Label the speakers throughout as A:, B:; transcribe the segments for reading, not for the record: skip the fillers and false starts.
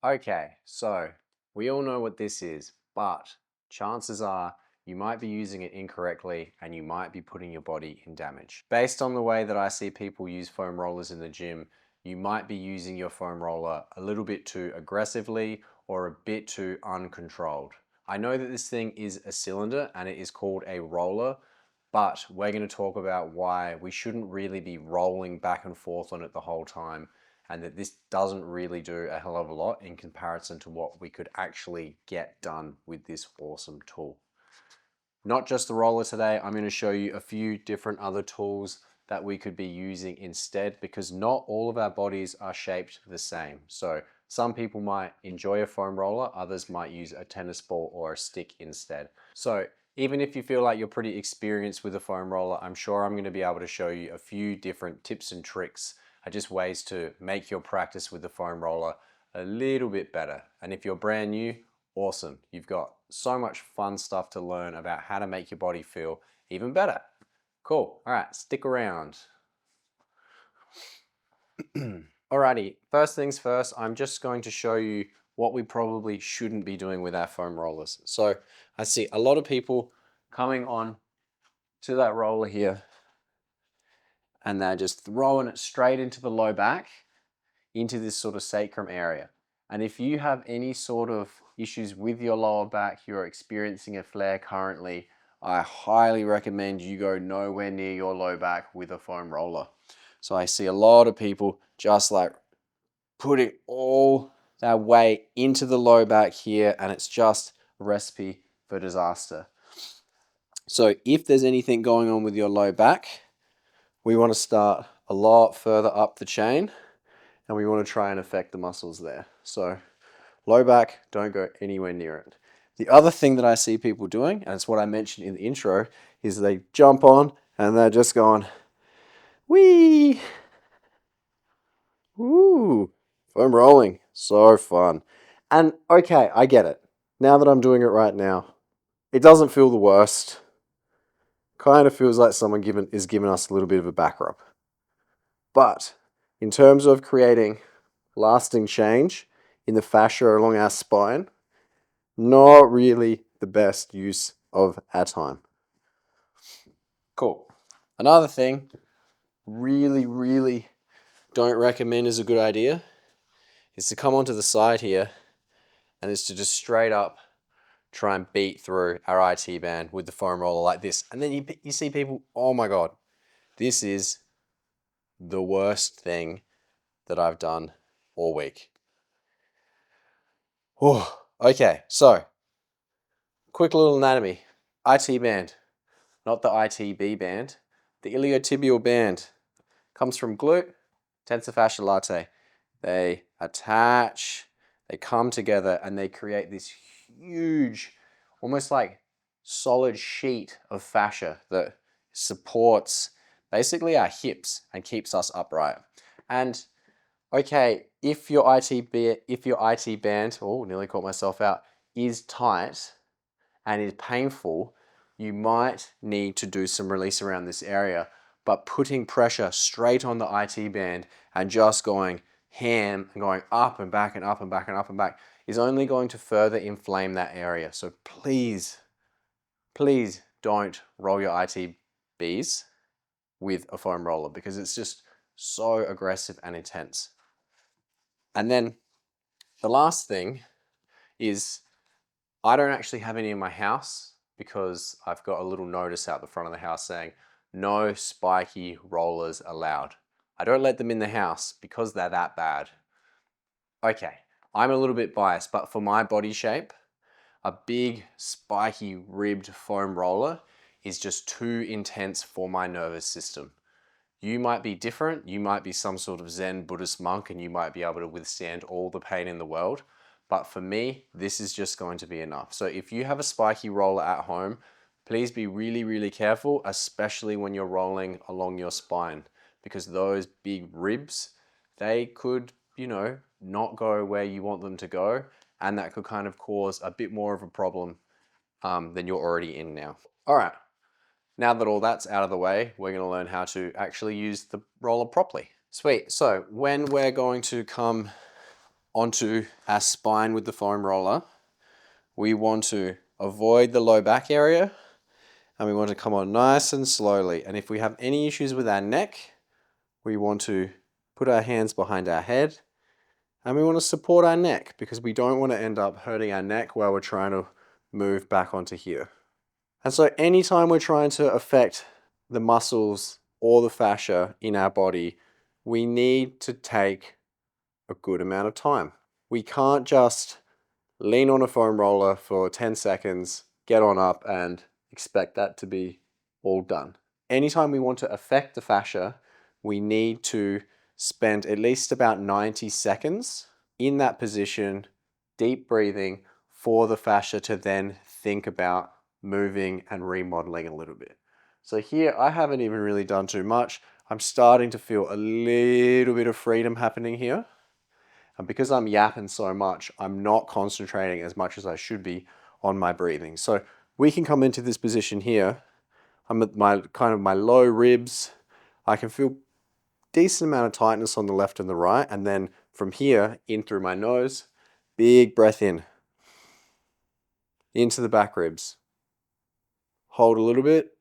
A: Okay, so we all know what this is, but chances are you might be using it incorrectly and you might be putting your body in damage. Based on the way that I see people use foam rollers in the gym, you might be using your foam roller a little bit too aggressively or a bit too uncontrolled. I know that this thing is a cylinder and it is called a roller, but we're going to talk about why we shouldn't really be rolling back and forth on it the whole time, and that this doesn't really do a hell of a lot in comparison to what we could actually get done with this awesome tool. Not just the roller today, I'm going to show you a few different other tools that we could be using instead, because not all of our bodies are shaped the same. So some people might enjoy a foam roller, others might use a tennis ball or a stick instead. So even if you feel like you're pretty experienced with a foam roller, I'm sure I'm going to be able to show you a few different tips and tricks, just ways to make your practice with the foam roller a little bit better. And if you're brand new, awesome. You've got so much fun stuff to learn about how to make your body feel even better. Cool. All right, stick around. Alrighty, first things first, I'm just going to show you what we probably shouldn't be doing with our foam rollers. So I see a lot of people coming on to that roller here and they're just throwing it straight into the low back, into this sort of sacrum area. And if you have any sort of issues with your lower back, you're experiencing a flare currently, I highly recommend you go nowhere near your low back with a foam roller. So I see a lot of people just like putting all that weight into the low back here, and it's just a recipe for disaster. So if there's anything going on with your low back, we want to start a lot further up the chain, and we want to try and affect the muscles there. So low back, don't go anywhere near it. The other thing that I see people doing, and it's what I mentioned in the intro, is they jump on and they're just going, wee, woo, foam rolling, so fun. And okay, I get it. Now that I'm doing it right now, it doesn't feel the worst. Kind of feels like someone is giving us a little bit of a back rub. But in terms of creating lasting change in the fascia along our spine, not really the best use of our time. Cool. Another thing, really don't recommend is a good idea, is to come onto the side here and is to just straight up try and beat through our IT band with the foam roller like this. And then you see people, oh my God, this is the worst thing that I've done all week. Oh, okay, so quick little anatomy. IT band, not the ITB band. The iliotibial band comes from glute, tensor fascia latae. They attach, they come together, and they create this huge, almost like solid sheet of fascia that supports basically our hips and keeps us upright. And okay, if your IT band, oh, nearly caught myself out, is tight and is painful, you might need to do some release around this area. But putting pressure straight on the IT band and just going ham and going up and back and up and back and up and back is only going to further inflame that area. So please don't roll your ITBs with a foam roller, because it's just so aggressive and intense. And then the last thing is, I don't actually have any in my house because I've got a little notice out the front of the house saying no spiky rollers allowed. I don't let them in the house because they're that bad. Okay, I'm a little bit biased, but for my body shape, a big spiky ribbed foam roller is just too intense for my nervous system. You might be different. You might be some sort of Zen Buddhist monk and you might be able to withstand all the pain in the world. But for me, this is just going to be enough. So if you have a spiky roller at home, please be really careful, especially when you're rolling along your spine, because those big ribs, they could, not go where you want them to go. And that could kind of cause a bit more of a problem than you're already in now. All right. Now that all that's out of the way, we're going to learn how to actually use the roller properly. Sweet. So when we're going to come onto our spine with the foam roller, we want to avoid the low back area and we want to come on nice and slowly. And if we have any issues with our neck, we want to put our hands behind our head and we want to support our neck because we don't want to end up hurting our neck while we're trying to move back onto here. And so anytime we're trying to affect the muscles or the fascia in our body, we need to take a good amount of time. We can't just lean on a foam roller for 10 seconds, get on up and expect that to be all done. Anytime we want to affect the fascia, we need to spend at least about 90 seconds in that position, deep breathing for the fascia to then think about moving and remodeling a little bit. So here I haven't even really done too much. I'm starting to feel a little bit of freedom happening here. And because I'm yapping so much, I'm not concentrating as much as I should be on my breathing. So we can come into this position here. I'm at my kind of my low ribs. I can feel decent amount of tightness on the left and the right. And then from here in through my nose, big breath in, into the back ribs. Hold a little bit.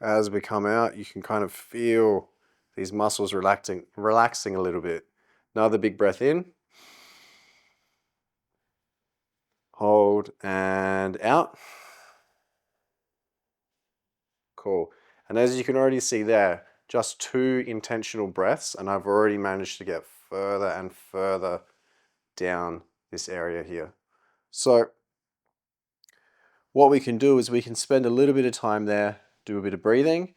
A: As we come out, you can kind of feel these muscles relaxing a little bit. Another big breath in. Hold and out. Cool. And as you can already see there, just 2 intentional breaths and I've already managed to get further and further down this area here. So what we can do is we can spend a little bit of time there, do a bit of breathing,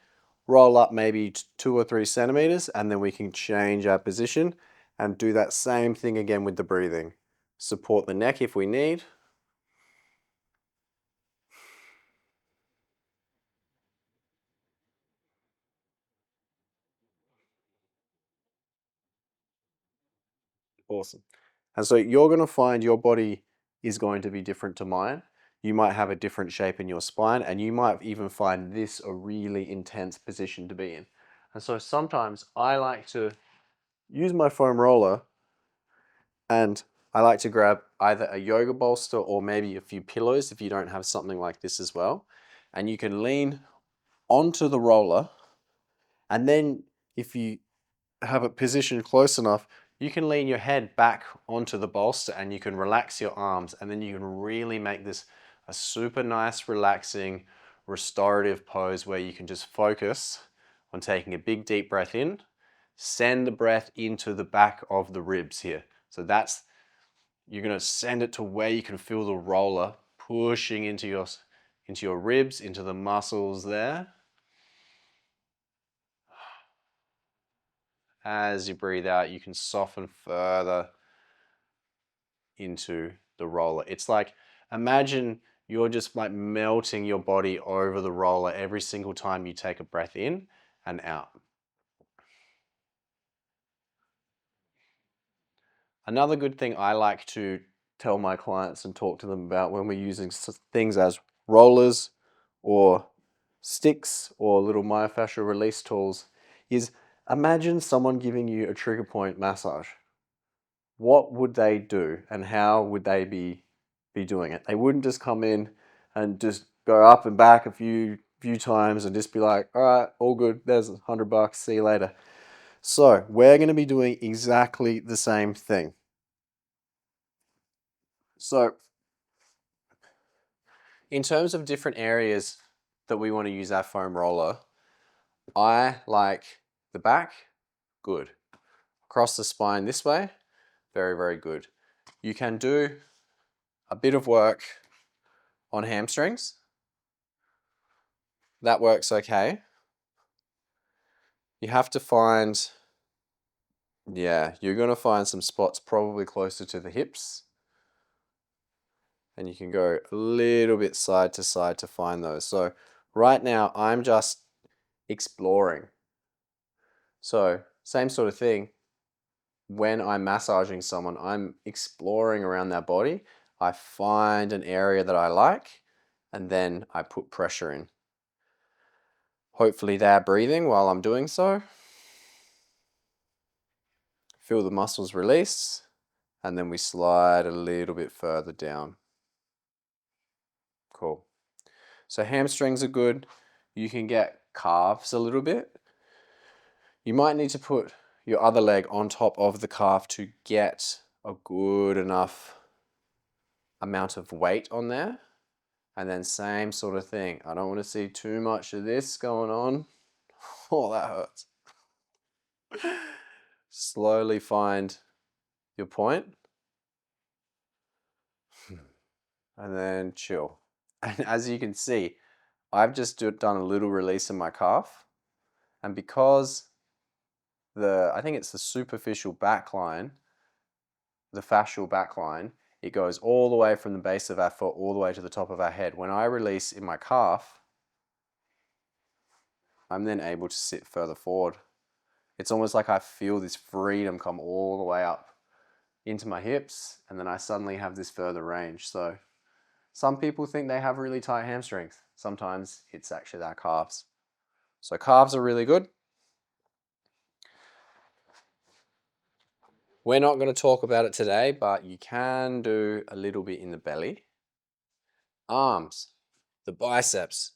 A: roll up maybe 2 or 3 centimeters, and then we can change our position and do that same thing again with the breathing. Support the neck if we need. Awesome. And so you're going to find your body is going to be different to mine. You might have a different shape in your spine and you might even find this a really intense position to be in. And so sometimes I like to use my foam roller and I like to grab either a yoga bolster or maybe a few pillows if you don't have something like this as well. And you can lean onto the roller and then if you have it positioned close enough, you can lean your head back onto the bolster and you can relax your arms and then you can really make this a super nice, relaxing, restorative pose where you can just focus on taking a big deep breath in, send the breath into the back of the ribs here. So you're going to send it to where you can feel the roller pushing into your ribs, into the muscles there. As you breathe out, you can soften further into the roller. It's like, imagine you're just like melting your body over the roller every single time you take a breath in and out. Another good thing I like to tell my clients and talk to them about when we're using things as rollers or sticks or little myofascial release tools is imagine someone giving you a trigger point massage. What would they do and how would they be doing it? They wouldn't just come in and just go up and back a few times and just be like, all right, all good, there's $100, see you later. So we're going to be doing exactly the same thing. So in terms of different areas that we want to use our foam roller, I like the back, good. Across the spine this way, very, very good. You can do a bit of work on hamstrings. That works okay. You have to find, you're going to find some spots probably closer to the hips. And you can go a little bit side to side to find those. So right now I'm just exploring. So same sort of thing. When I'm massaging someone, I'm exploring around their body. I find an area that I like and then I put pressure in. Hopefully they're breathing while I'm doing so. Feel the muscles release, and then we slide a little bit further down. Cool. So hamstrings are good. You can get calves a little bit. You might need to put your other leg on top of the calf to get a good enough amount of weight on there. And then same sort of thing. I don't want to see too much of this going on. Oh, that hurts. Slowly find your point. And then chill. And as you can see, I've just done a little release in my calf. And because I think it's the superficial backline, the fascial backline, it goes all the way from the base of our foot all the way to the top of our head. When I release in my calf, I'm then able to sit further forward. It's almost like I feel this freedom come all the way up into my hips, and then I suddenly have this further range. So some people think they have really tight hamstrings. Sometimes it's actually their calves. So calves are really good. We're not going to talk about it today, but you can do a little bit in the belly. Arms, the biceps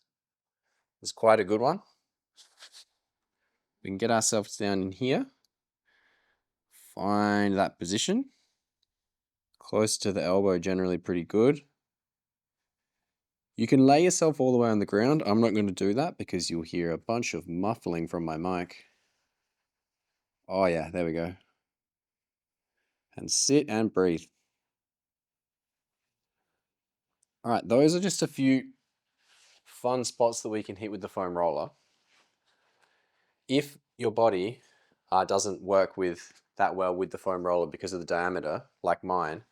A: is quite a good one. We can get ourselves down in here. Find that position. Close to the elbow, generally pretty good. You can lay yourself all the way on the ground. I'm not going to do that because you'll hear a bunch of muffling from my mic. Oh yeah, there we go. And sit and breathe. All right, those are just a few fun spots that we can hit with the foam roller. If your body doesn't work that well with the foam roller because of the diameter, like mine,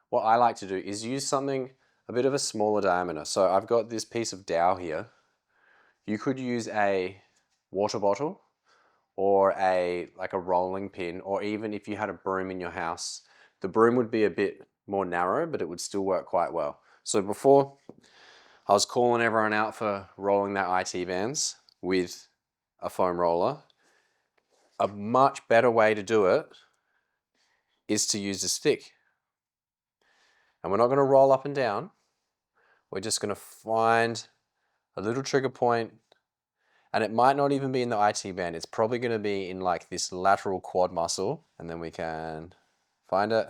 A: what I like to do is use something a bit of a smaller diameter. So I've got this piece of dowel here. You could use a water bottle or like a rolling pin, or even if you had a broom in your house, the broom would be a bit more narrow, but it would still work quite well. So before, I was calling everyone out for rolling their IT bands with a foam roller. A much better way to do it is to use a stick. And we're not going to roll up and down. We're just going to find a little trigger point, and it might not even be in the IT band. It's probably going to be in like this lateral quad muscle, and then we can find it,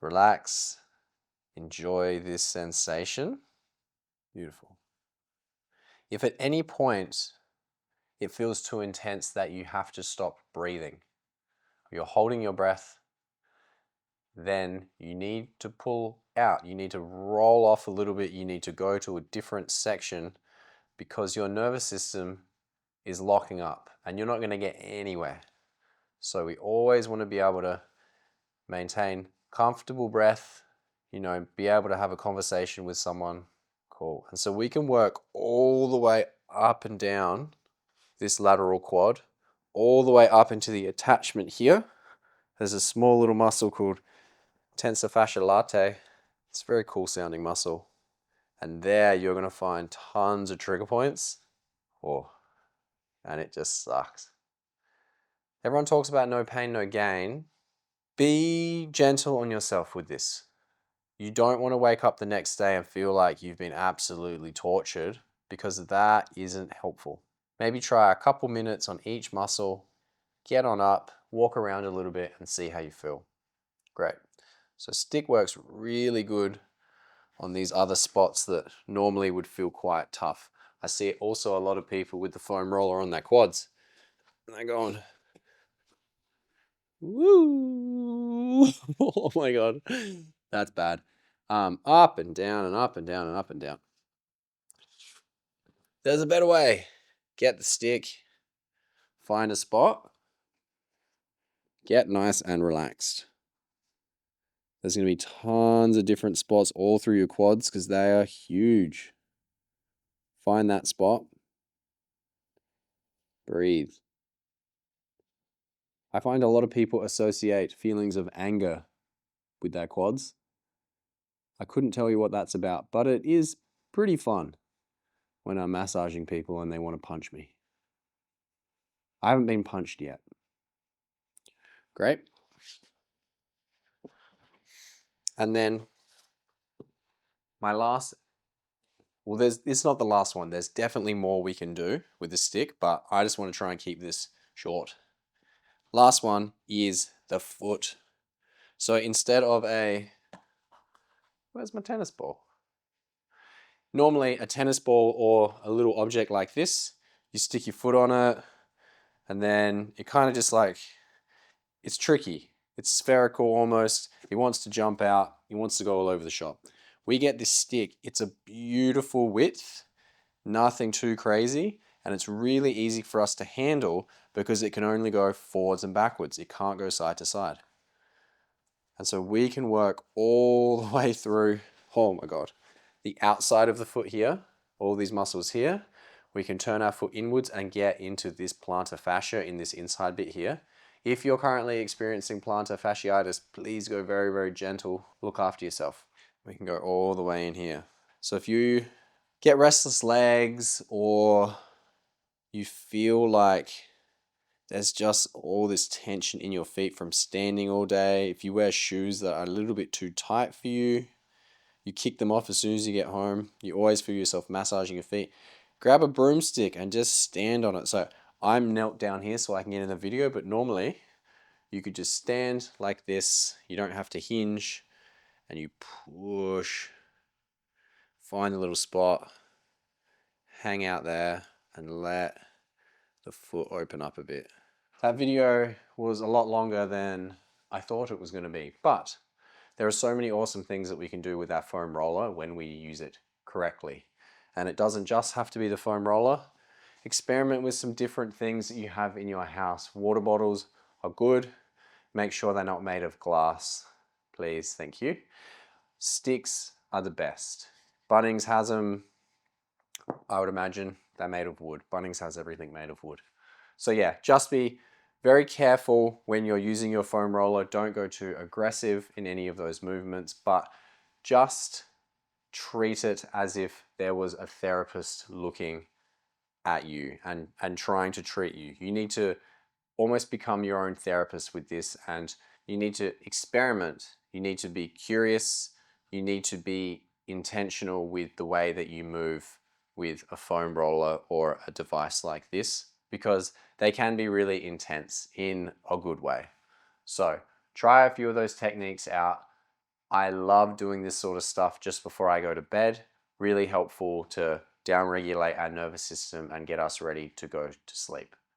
A: relax, enjoy this sensation. Beautiful. If at any point it feels too intense that you have to stop breathing, you're holding your breath, then you need to pull out. You need to roll off a little bit. You need to go to a different section because your nervous system is locking up and you're not going to get anywhere. So we always want to be able to maintain comfortable breath, be able to have a conversation with someone. Cool. And so we can work all the way up and down this lateral quad, all the way up into the attachment here. There's a small little muscle called tensor fascia latae. It's a very cool sounding muscle. And there you're going to find tons of trigger points. Oh, and it just sucks. Everyone talks about no pain, no gain. Be gentle on yourself with this. You don't want to wake up the next day and feel like you've been absolutely tortured, because that isn't helpful. Maybe try a couple minutes on each muscle, get on up, walk around a little bit and see how you feel. Great. So stick works really good on these other spots that normally would feel quite tough. I see also a lot of people with the foam roller on their quads. And they're going, woo! Oh my God, that's bad. Up and down and up and down and up and down. There's a better way. Get the stick, find a spot, get nice and relaxed. There's going to be tons of different spots all through your quads because they are huge. Find that spot. Breathe. I find a lot of people associate feelings of anger with their quads. I couldn't tell you what that's about, but it is pretty fun when I'm massaging people and they want to punch me. I haven't been punched yet. Great. And then my last, well, it's not the last one. There's definitely more we can do with the stick, but I just want to try and keep this short. Last one is the foot. So instead of where's my tennis ball? Normally a tennis ball or a little object like this, you stick your foot on it, and then it kind of just like, it's tricky. It's spherical almost. He wants to jump out. He wants to go all over the shop. We get this stick. It's a beautiful width, nothing too crazy, and it's really easy for us to handle because it can only go forwards and backwards. It can't go side to side. And so we can work all the way through, oh my God, the outside of the foot here, all these muscles here. We can turn our foot inwards and get into this plantar fascia in this inside bit here. If you're currently experiencing plantar fasciitis, please go very, very gentle. Look after yourself. We can go all the way in here. So if you get restless legs or you feel like there's just all this tension in your feet from standing all day, if you wear shoes that are a little bit too tight for you, you kick them off as soon as you get home, you always feel yourself massaging your feet, grab a broomstick and just stand on it. So I'm knelt down here so I can get in the video, but normally you could just stand like this. You don't have to hinge, and you push, find a little spot, hang out there and let the foot open up a bit. That video was a lot longer than I thought it was going to be, but there are so many awesome things that we can do with our foam roller when we use it correctly. And it doesn't just have to be the foam roller. Experiment with some different things that you have in your house. Water bottles are good. Make sure they're not made of glass, please, thank you. Sticks are the best. Bunnings has them, I would imagine they're made of wood. Bunnings has everything made of wood. So yeah, just be very careful when you're using your foam roller. Don't go too aggressive in any of those movements, but just treat it as if there was a therapist looking at you and trying to treat you. You need to almost become your own therapist with this, and you need to experiment. You need to be curious. You need to be intentional with the way that you move with a foam roller or a device like this, because they can be really intense in a good way. So try a few of those techniques out. I love doing this sort of stuff just before I go to bed. Really helpful to downregulate our nervous system and get us ready to go to sleep.